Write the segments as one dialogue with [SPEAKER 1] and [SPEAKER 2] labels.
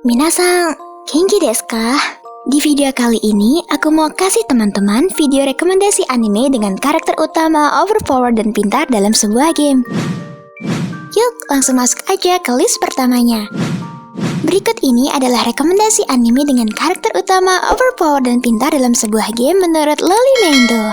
[SPEAKER 1] Minasan, genki desu ka? Di video kali ini, aku mau kasih teman-teman video rekomendasi anime dengan karakter utama overpowered dan pintar dalam sebuah game. Yuk, langsung masuk aja ke list pertamanya. Berikut ini adalah rekomendasi anime dengan karakter utama overpowered dan pintar dalam sebuah game menurut Loli Mendo.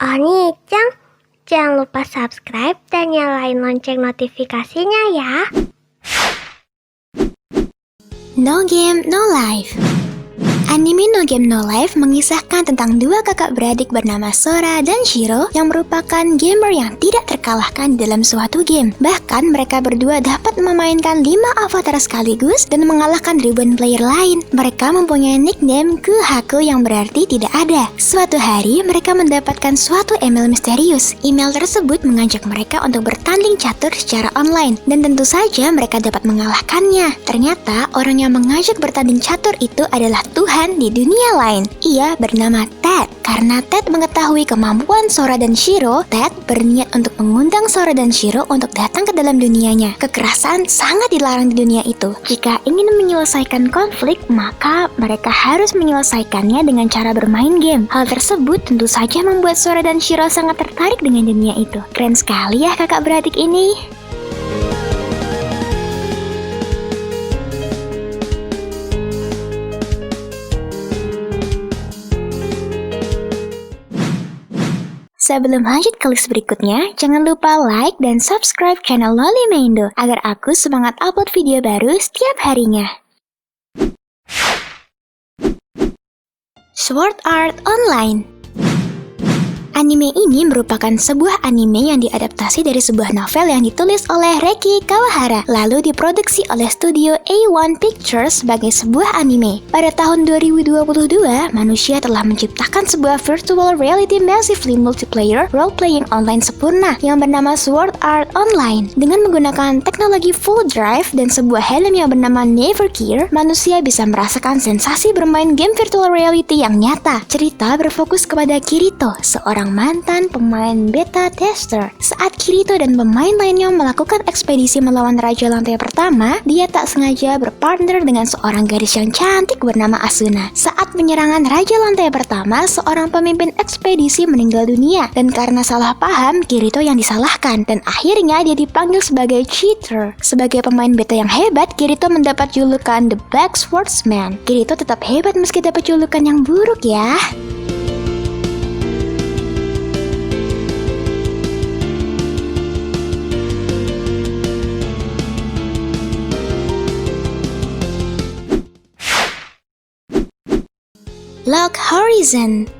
[SPEAKER 2] Oni-chan, jangan lupa subscribe dan nyalain lonceng notifikasinya ya.
[SPEAKER 1] No Game, No Life. Anime No Game No Life mengisahkan tentang dua kakak beradik bernama Sora dan Shiro yang merupakan gamer yang tidak terkalahkan dalam suatu game. Bahkan mereka berdua dapat memainkan 5 avatar sekaligus dan mengalahkan ribuan player lain. Mereka mempunyai nickname Kuhaku yang berarti tidak ada. Suatu hari mereka mendapatkan suatu email misterius. Email tersebut mengajak mereka untuk bertanding catur secara online dan tentu saja mereka dapat mengalahkannya. Ternyata orang yang mengajak bertanding catur itu adalah Tuhan di dunia lain. Ia bernama Ted. Karena Ted mengetahui kemampuan Sora dan Shiro, Ted berniat untuk mengundang Sora dan Shiro untuk datang ke dalam dunianya. Kekerasan sangat dilarang di dunia itu. Jika ingin menyelesaikan konflik, maka mereka harus menyelesaikannya dengan cara bermain game. Hal tersebut tentu saja membuat Sora dan Shiro sangat tertarik dengan dunia itu. Keren sekali ya kakak beradik ini. Sebelum lanjut ke list berikutnya, jangan lupa like dan subscribe channel Loli Mendo agar aku semangat upload video baru setiap harinya. Sword Art Online. Anime ini merupakan sebuah anime yang diadaptasi dari sebuah novel yang ditulis oleh Reiki Kawahara, lalu diproduksi oleh studio A1 Pictures sebagai sebuah anime. Pada tahun 2022, manusia telah menciptakan sebuah virtual reality massively multiplayer role-playing online sempurna yang bernama Sword Art Online. Dengan menggunakan teknologi full drive dan sebuah helm yang bernama Nevergear, manusia bisa merasakan sensasi bermain game virtual reality yang nyata. Cerita berfokus kepada Kirito, seorang mantan pemain beta tester. Saat Kirito dan pemain lainnya melakukan ekspedisi melawan Raja Lantai Pertama, dia tak sengaja berpartner dengan seorang gadis yang cantik bernama Asuna. Saat penyerangan Raja Lantai Pertama, seorang pemimpin ekspedisi meninggal dunia, dan karena salah paham, Kirito yang disalahkan, dan akhirnya dia dipanggil sebagai cheater. Sebagai pemain beta yang hebat, Kirito mendapat julukan The Black Swordsman. Kirito tetap hebat meski dapat julukan yang buruk ya. Log Horizon.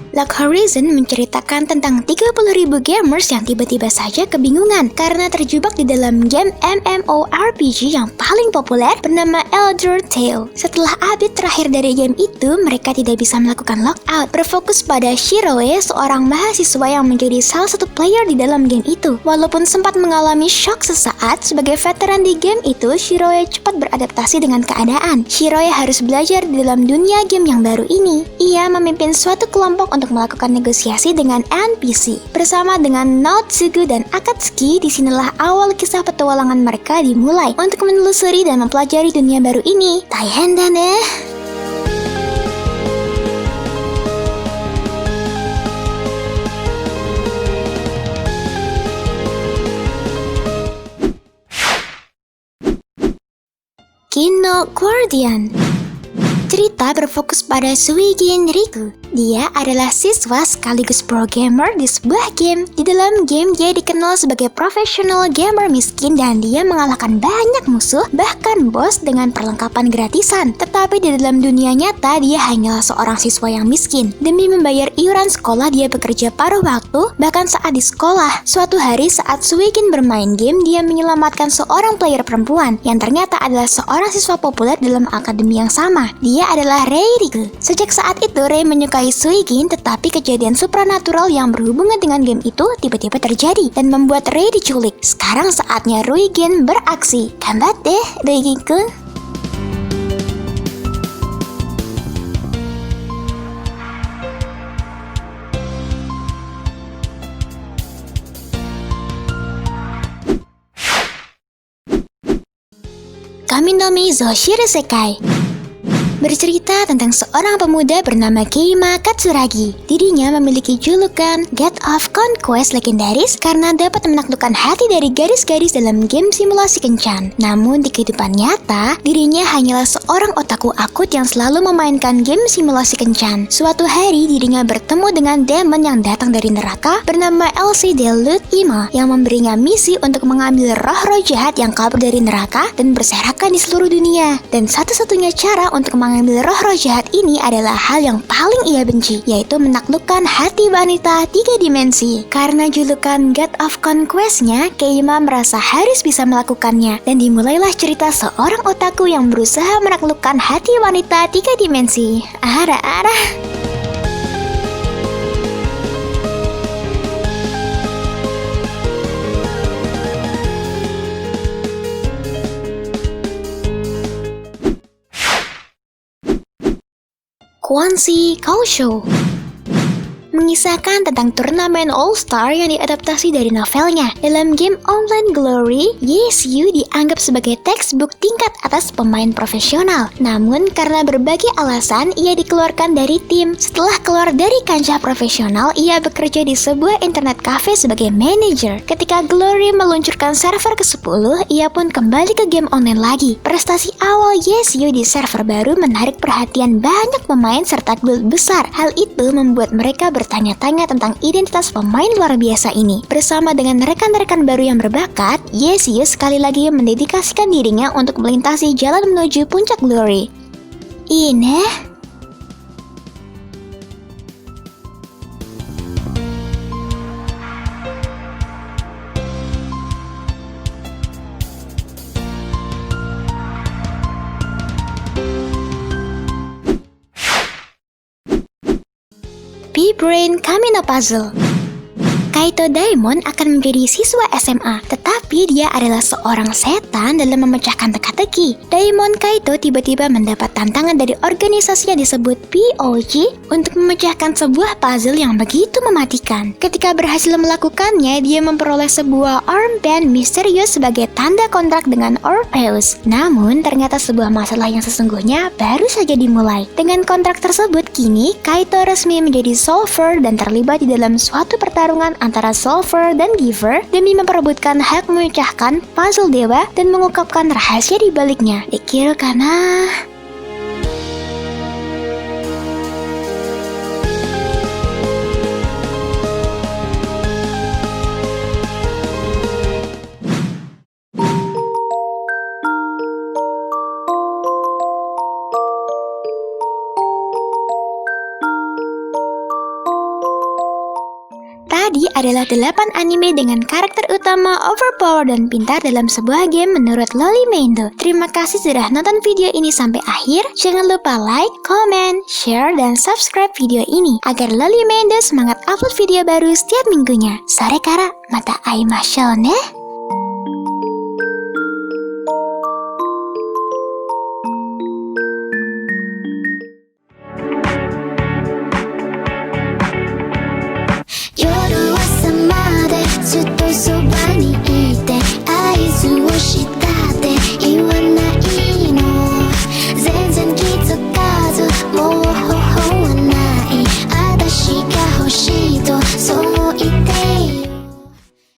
[SPEAKER 1] Log Horizon menceritakan tentang 30.000 gamers yang tiba-tiba saja kebingungan karena terjebak di dalam game MMORPG yang paling populer bernama Elder Tale. Setelah update terakhir dari game itu, mereka tidak bisa melakukan logout. Berfokus pada Shiroe, seorang mahasiswa yang menjadi salah satu player di dalam game itu. Walaupun sempat mengalami shock sesaat, sebagai veteran di game itu, Shiroe cepat beradaptasi dengan keadaan. Shiroe harus belajar di dalam dunia game yang baru ini. Ia memimpin suatu kelompok untuk melakukan negosiasi dengan NPC. Bersama dengan Naotsugu dan Akatsuki, disinilah awal kisah petualangan mereka dimulai untuk menelusuri dan mempelajari dunia baru ini. Taihen da ne. Kino Guardian. Cerita berfokus pada Suigin Riku. Dia adalah siswa sekaligus pro gamer di sebuah game. Di dalam game, dia dikenal sebagai profesional gamer miskin dan dia mengalahkan banyak musuh, bahkan bos dengan perlengkapan gratisan. Tetapi di dalam dunia nyata, dia hanyalah seorang siswa yang miskin. Demi membayar iuran sekolah, dia bekerja paruh waktu, bahkan saat di sekolah. Suatu hari saat Suigin bermain game, dia menyelamatkan seorang player perempuan yang ternyata adalah seorang siswa populer dalam akademi yang sama. Dia adalah Rei Riku. Sejak saat itu, Rei menyukai Suigin, tetapi kejadian supranatural yang berhubungan dengan game itu tiba-tiba terjadi dan membuat Rei diculik. Sekarang saatnya Suigin beraksi. Ganbatte, Ruigi-kun. Kami no Mizoshiro Sekai. Bercerita tentang seorang pemuda bernama Keima Katsuragi. Dirinya memiliki julukan God of Conquest legendaris karena dapat menaklukkan hati dari gadis-gadis dalam game simulasi kencan. Namun di kehidupan nyata, dirinya hanyalah seorang otaku akut yang selalu memainkan game simulasi kencan. Suatu hari dirinya bertemu dengan demon yang datang dari neraka bernama LC Delut Ima yang memberinya misi untuk mengambil roh-roh jahat yang kabur dari neraka dan berserakan di seluruh dunia. Dan satu-satunya cara untuk mengambil roh-roh jahat ini adalah hal yang paling ia benci, yaitu menaklukkan hati wanita 3 dimensi. Karena julukan God of Conquest-nya, Keima merasa harus bisa melakukannya, dan dimulailah cerita seorang otaku yang berusaha menaklukkan hati wanita 3 dimensi. Arah-arah. Quanxi Kaosho mengisahkan tentang turnamen All-Star yang diadaptasi dari novelnya. Dalam game online Glory, Yesu dianggap sebagai textbook tingkat atas pemain profesional. Namun, karena berbagai alasan, ia dikeluarkan dari tim. Setelah keluar dari kancah profesional, ia bekerja di sebuah internet cafe sebagai manajer. Ketika Glory meluncurkan server ke-10, ia pun kembali ke game online lagi. Prestasi awal Yesu di server baru menarik perhatian banyak pemain serta guild besar. Hal itu membuat mereka bertanya-tanya tentang identitas pemain luar biasa ini. Bersama dengan rekan-rekan baru yang berbakat, Yesu sekali lagi mendedikasikan dirinya untuk melintasi jalan menuju puncak Glory. Ini P-Brain Kamino Puzzle. Kaito Daimon akan menjadi siswa SMA, tetapi dia adalah seorang setan dalam memecahkan teka-teki. Daimon Kaito tiba-tiba mendapat tantangan dari organisasi yang disebut POG untuk memecahkan sebuah puzzle yang begitu mematikan. Ketika berhasil melakukannya, dia memperoleh sebuah armband misterius sebagai tanda kontrak dengan Orpheus. Namun, ternyata sebuah masalah yang sesungguhnya baru saja dimulai. Dengan kontrak tersebut, kini Kaito resmi menjadi solver dan terlibat di dalam suatu pertarungan antara solver dan giver demi memperebutkan hak memecahkan puzzle dewa dan mengungkapkan rahasia di baliknya. Dekiro kana. Tadi adalah 8 anime dengan karakter utama overpower dan pintar dalam sebuah game menurut Loli Meindo. Terima kasih sudah nonton video ini sampai akhir. Jangan lupa like, comment, share, dan subscribe video ini agar Loli Meindo semangat upload video baru setiap minggunya. Sore kara, mata aimashou ne.